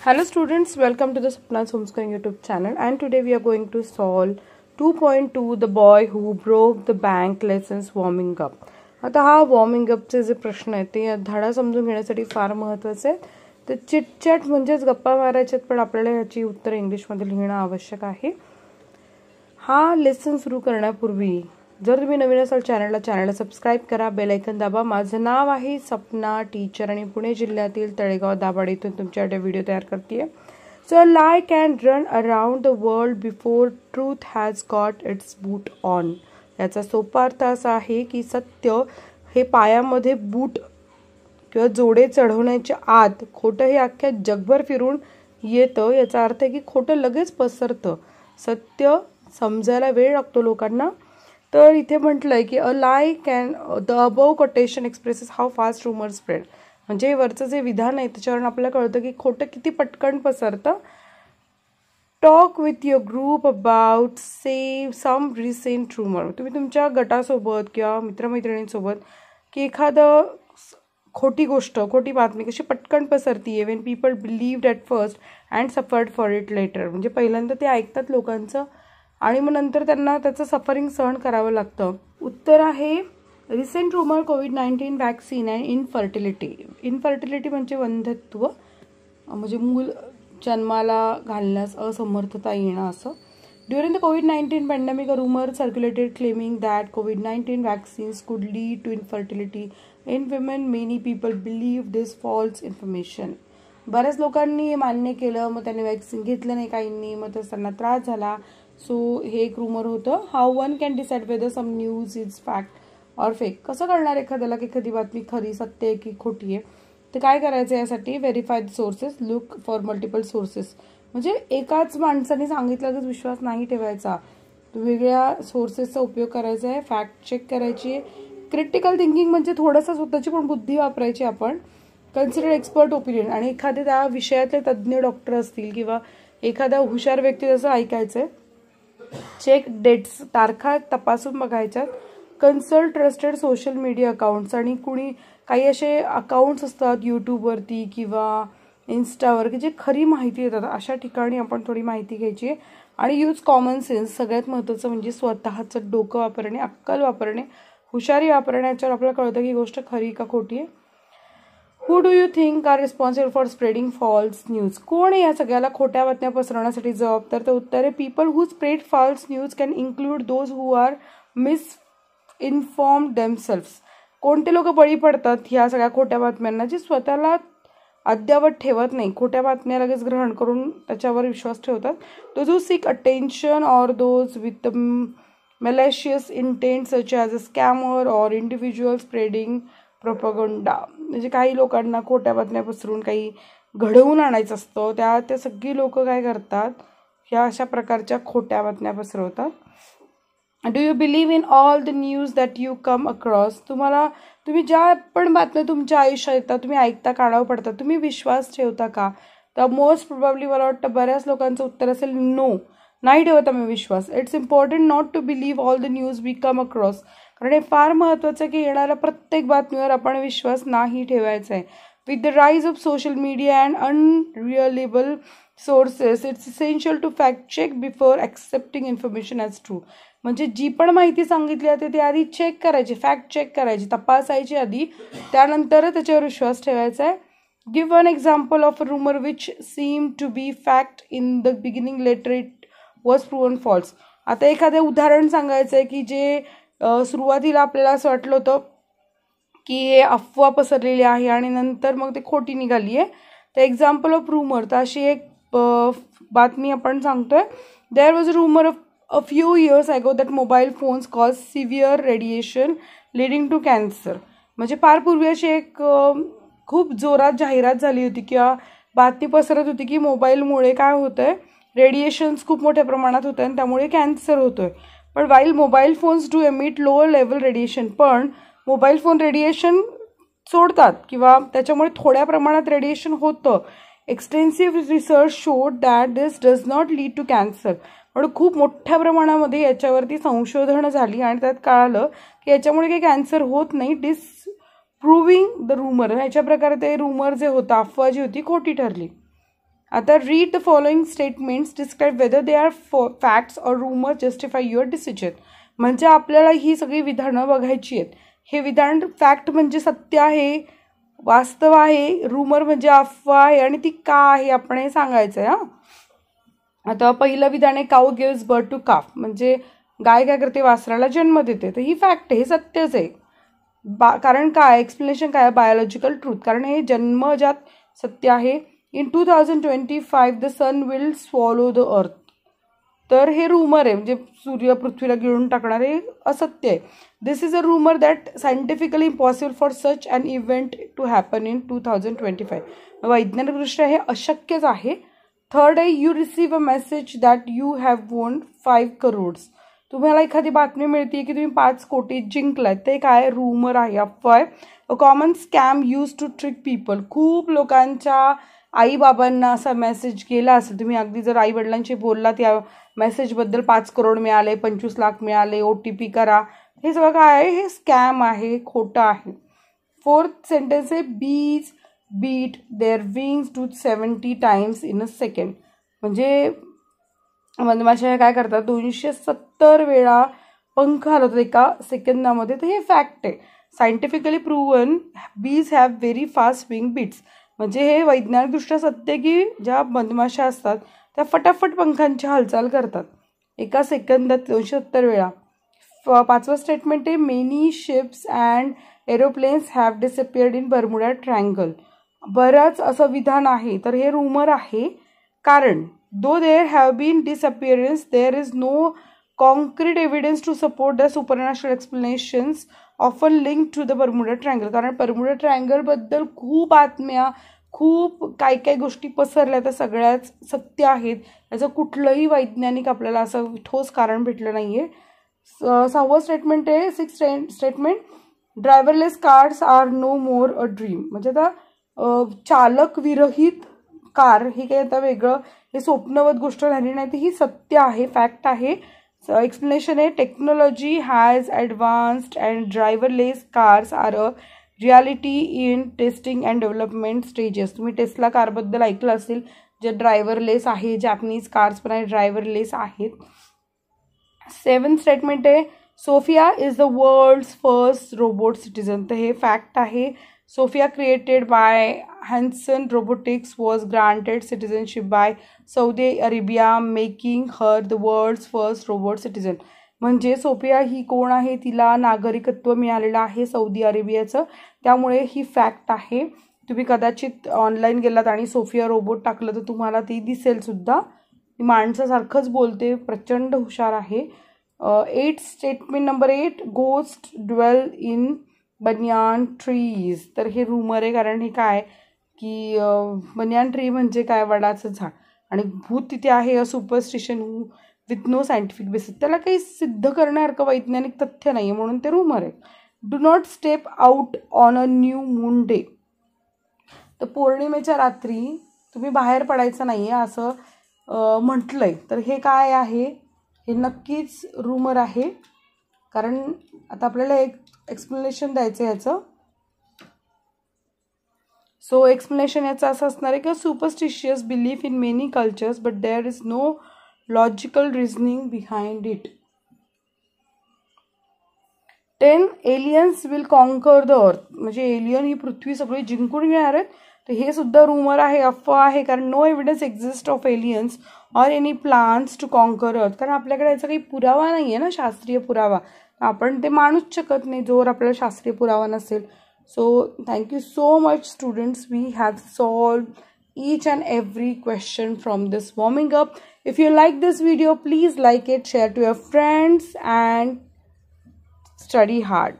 Hello students, welcome to the Sapna's Homeschooling YouTube channel, and today we are going to solve 2.2 The Boy Who Broke the Bank Lessons Warming Up. आता हा warming अपचे जे प्रश्न आहेत ते धडा समजून घेण्यासाठी फार महत्त्वाचे आहेत. ते चिटचॅट म्हणजेच गप्पा मारायचे पण आपल्याला याची उत्तर इंग्लिशमध्ये लिहिणं आवश्यक आहे. हा लेसन सुरू करण्यापूर्वी जर तुम्ही नवीन असाल चॅनलला सबस्क्राइब करा, बेल आयकन दाबा. माझं नाव आहे सपना टीचर आणि पुणे जिल्ह्यातील तळेगाव दाभाडे इथून तुमच्यासाठी व्हिडिओ तयार करते. So a lie can run around the world before truth has got its boot on. याचा सोपा अर्थ असा आहे की सत्य हे पायामध्ये बूट किंवा जोडे चढवण्याच्या आत खोटं हे अख्ख्या जगभर फिरून येतं. याचा अर्थ आहे की खोटं लगेच पसरतं, सत्य समजायला वेळ लागतो लोकांना. तर इथे म्हटलंय की a lie can the above quotation expresses how fast rumour spread. म्हणजे वरचं जे विधान आहे त्याच्यावरून आपल्याला कळतं की खोटं किती पटकन पसरतं. Talk with your group about say some recent rumour. तुम्ही तुमच्या गटासोबत किंवा मित्रमैत्रिणींसोबत की एखादं खोटी गोष्ट, खोटी बातमी कशी पटकन पसरतीये. When people believed at first and suffered for it later. म्हणजे पहिल्यांदा ते ऐकतात लोकांचं आणि मग नंतर त्यांना त्याचं सफरिंग सहन करावं लागतं. उत्तर आहे recent rumour covid vaccine and infertility. Infertility म्हणजे वंध्यत्व, म्हणजे मूल जन्माला घालण्यास असमर्थता येणं असं. During the covid pandemic a rumour circulated claiming that covid vaccines कुड lead to infertility in women. Many people believe this false information. बऱ्याच लोकांनी हे मान्य केलं, मग त्यांनी वॅक्सिन घेतलं नाही काहींनी, मग त्यांना त्रास झाला. सो हे एक रूमर होतं. How one can decide whether some news is fact or fake. कसं कळणार एखाद्याला की एखादी बातमी खरी, सत्य आहे की खोटी आहे. तर काय करायचं यासाठी verify the sources, look for multiple sources. म्हणजे एकाच माणसाने सांगितलं तर विश्वास नाही ठेवायचा, वेगळ्या सोर्सेसचा उपयोग करायचा आहे, फॅक्ट चेक करायची. क्रिटिकल थिंकिंग म्हणजे थोडंसं स्वतःची पण बुद्धी वापरायची आपण. Consider expert opinion. आणि एखादे त्या विषयातले तज्ज्ञ डॉक्टर असतील किंवा एखादा हुशार व्यक्ती असं ऐकायचंय. चेक डेट्स, तारखा तपासून बघायच्यात. Consult trusted social media accounts. आणि कुणी काही असे अकाउंट्स असतात यूट्यूबवरती किंवा इन्स्टावर की जे खरी माहिती देतात, अशा ठिकाणी आपण थोडी माहिती घ्यायची आहे. आणि यूज कॉमन सेन्स. सगळ्यात महत्त्वाचं म्हणजे स्वतःचं डोकं वापरणे, अक्कल वापरणे, हुशारी वापरणे. याच्यावर आपल्याला कळतं की गोष्ट खरी का खोटी आहे. Who do you think are responsible for spreading false news. कोण आहे या सगळ्याला खोट्या बातम्या पसरवण्यासाठी जबाबदार. तर उत्तर आहे people who spread false news can include those who are misinformed themselves. कोणते लोक बळी पडतात ह्या सगळ्या खोट्या बातम्यांना, जे स्वतःला अद्ययावत ठेवत नाही, खोट्या बातम्या लगेच ग्रहण करून त्याच्यावर विश्वास ठेवतात. Those who sick attention or those with malicious intent such as a scammer or individual spreading propaganda. म्हणजे काही लोकांना खोट्या बातम्या पसरून काही घडवून आणायचं असतं, त्या सगळी लोक काय करतात, ह्या अशा प्रकारच्या खोट्या बातम्या पसरवतात. Do you believe in all the news that you come across. तुम्ही ज्या पण बातम्या तुमच्या आयुष्यात येतात, तुम्ही ऐकता, कानावर पडतात, तुम्ही विश्वास ठेवता का. तर मोस्ट प्रोबॅबली मला वाटतं बऱ्याच लोकांचं उत्तर असेल नो, नाही ठेवत आम्ही विश्वास. It's important not to believe all the news we come across. कारण हे फार महत्त्वाचं आहे की येणाऱ्या प्रत्येक बातमीवर आपण विश्वास नाही ठेवायचा आहे. With the rise of social media and unreliable sources it's essential to fact check before accepting information as true. म्हणजे जी पण माहिती सांगितली जाते ती आधी चेक करायची, फॅक्ट चेक करायची, तपासायची आधी, त्यानंतर त्याच्यावर विश्वास ठेवायचा आहे. Give one example of a rumour which seem to be fact in the beginning later it was proven false. आता एखादं उदाहरण सांगायचं आहे की जे सुरुवातीला आपल्याला असं वाटलं होतं की हे अफवा पसरलेली आहे आणि नंतर मग ते खोटी निघाली आहे. तर एक्झाम्पल ऑफ रूमर, तर अशी एक बातमी आपण सांगतोय. There was a rumour of a few years ago that mobile phones cause severe radiation leading to cancer. म्हणजे फार पूर्वी अशी एक खूप जोरात जाहिरात झाली होती किंवा बातमी पसरत होती की मोबाईलमुळे काय होतंय, रेडिएशन्स खूप मोठ्या प्रमाणात होतं आणि त्यामुळे कॅन्सर होतोय. पण while mobile phones do emit lower level radiation, पण मोबाईल फोन रेडिएशन सोडतात किंवा त्याच्यामुळे थोड्या प्रमाणात रेडिएशन होतं. Extensive research showed that this does not lead to cancer. पण खूप मोठ्या प्रमाणामध्ये याच्यावरती संशोधन झाली आणि त्यात कळालं की याच्यामुळे काही कॅन्सर होत नाही. Proving the rumour. ह्याच्या प्रकारे ते रूमर जे होतं, अफवा जी होती, खोटी ठरली. आता read the following statements, describe whether they are facts or rumour justify your decision. म्हणजे आपल्याला ही सगळी विधानं बघायची आहेत. हे विधान फॅक्ट म्हणजे सत्य आहे, वास्तव आहे, रूमर म्हणजे अफवा आहे आणि ती का आहे आपण हे सांगायचं आहे. आता पहिलं विधान आहे काऊ गिव्स बर्थ टू काफ, म्हणजे गाय काय करते, वासराला जन्म देते. तर ही फॅक्ट आहे, हे सत्यच आहे. कारण काय, एक्सप्लेनेशन काय, बायोलॉजिकल ट्रूथ, कारण हे जन्मजात सत्य आहे. In 2025 the sun will swallow the earth. तर हे रूमर आहे, म्हणजे सूर्य पृथ्वीला गिळून टाकणार, हे असत्य आहे. This is a rumour that scientifically impossible for such an event to happen in 2025. वैज्ञानिकदृष्ट्या हे अशक्यच आहे. थर्ड आहे you receive a message that you have won 5 crores. तुम्हाला एखादी बातमी मिळते की तुम्ही 5 कोटी जिंकलात, ते काय, रूमर आहे, अफवा आहे. A common scam use to trick people. खूप लोकांच्या आईबाबांना असा मेसेज गेला असेल, तुम्ही अगदी जर आई वडिलांशी बोललात या मेसेजबद्दल 5 करोड मिळाले, 25 लाख मिळाले, OTP करा, हे सगळं काय आहे, हे स्कॅम आहे, खोटं आहे. फोर्थ सेंटेन्स आहे bees beat their wings to 70 times in a second. म्हणजे मधमाशा काय करतात, 270 वेळा पंख हलवतात एका सेकंदामध्ये. तर हे फॅक्ट आहे, scientifically proven. Bees have very fast wing beats, म्हणजे हे वैज्ञानिकदृष्ट्या सत्य की ज्या मधमाशा असतात त्या फटाफट पंखांची हालचाल करतात एका सेकंदात 270 वेळा. पाचवं स्टेटमेंट आहे many ships and aeroplanes have disappeared in Bermuda Triangle. बरंच असं विधान आहे, तर हे रूमर आहे. कारण though there have been disappearance there is no concrete evidence to support the supernatural explanations often linked to the Bermuda Triangle. कारण Bermuda ट्रायंगलबद्दल खूप बातम्या, खूप काय काय गोष्टी पसरल्या, त्या सगळ्याच सत्य आहेत. याचं कुठलंही वैज्ञानिक आपल्याला असं ठोस कारण भेटलं नाही आहे. 6वं स्टेटमेंट आहे, 6th statement, driverless cars are no more a dream. म्हणजे आता चालक विरहित कार हे काही आता वेगळं, हे स्वप्नवत गोष्ट झाली नाही, ती ही सत्य आहे, फॅक्ट आहे. एक्सप्लेनेशन आहे technology has advanced and driverless cars are a reality in testing and development stages. तुम्ही टेस्ला कारबद्दल ऐकलं असेल, जे ड्रायव्हरलेस आहे, जॅपनीज कार्स पण आहे ड्रायव्हरलेस आहेत. 7th स्टेटमेंट आहे Sophia is the world's first robot citizen. तर हे फॅक्ट आहे. Sophia created by Hanson Robotics was granted citizenship by Saudi Arabia making her the world's first robot citizen. म्हणजे Sophia ही कोण आहे, तिला नागरिकत्व मिळालेलं आहे सौदी अरेबियाचं, त्यामुळे ही फॅक्ट आहे. तुम्ही कदाचित ऑनलाईन गेलात आणि सोफिया रोबोट टाकलं तर तुम्हाला ती दिसेल सुद्धा. ती माणसासारखंच बोलते, प्रचंड हुशार आहे. 8th statement number 8 ghost dwell in banyan trees. तर हे रूमर आहे, कारण हे काय की बनियान ट्री म्हणजे काय, वडाचं झाड, आणि भूत तिथे आहे. A superstition with no scientific basis. त्याला काही सिद्ध करण्यासारखं वैज्ञानिक तथ्य नाही आहे, म्हणून ते रूमर आहे. Do not step out on a new moon day. तर पौर्णिमेच्या रात्री तुम्ही बाहेर पडायचं नाही आहे असं म्हटलं आहे. तर हे काय आहे, हे नक्कीच रूमर आहे. कारण आता आपल्याला एक एक्सप्लेनेशन द्यायचं आहे ह्याचं. सो एक्सप्लेनेशन याचं असं असणार आहे की superstitious belief in many cultures but there is no logical reasoning behind it. 10 aliens will conquer the earth. म्हणजे एलियन ही पृथ्वी सगळी जिंकून घेणार आहेत. तर हे सुद्धा रूमर आहे, अफवा आहे. कारण no evidence exist of aliens or any plans to conquer earth. कारण आपल्याकडे याचा काही पुरावा नाही आहे ना, शास्त्रीय पुरावा. आपण ते मानूच शकत नाही जोवर आपल्याला शास्त्रीय पुरावा नसेल. So thank you so much students. We have solved each and every question from this warming up. If you like this video, please like it, share to your friends and study hard.